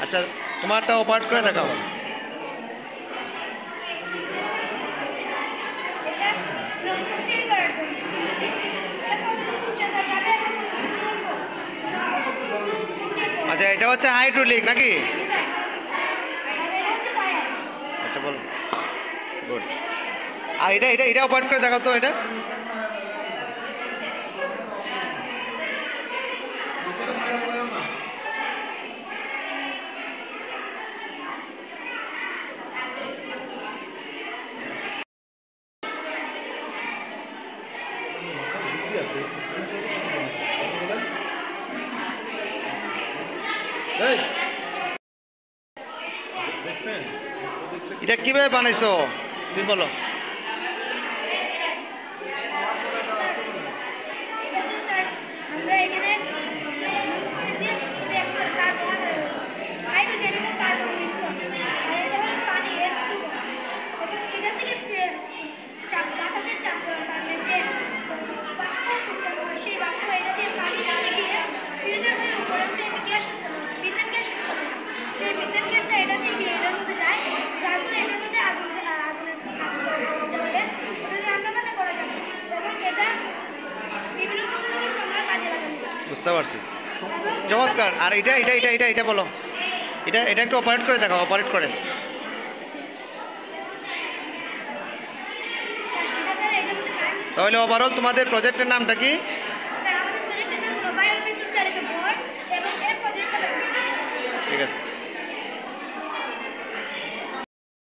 আচ্ছা, তোমারটা অপারেট করে দেখাও। আচ্ছা, এটা হচ্ছে হাইড্রোলিক নাকি? আচ্ছা, বলো। গুড। আর এটা এটা এটা অপারেট করে দেখাও তো এটা। এটা কিভাবে বানাইছো তুমি বলো। বুঝতে পারছি, চমৎকার। আর এটা এটা এটা এটা এটা বলো, এটা এটা একটু অপারেট করে দেখাও, অপারেট করে। তাহলে ওভারঅল তোমাদের প্রজেক্টের নামটা কি? ঠিক আছে।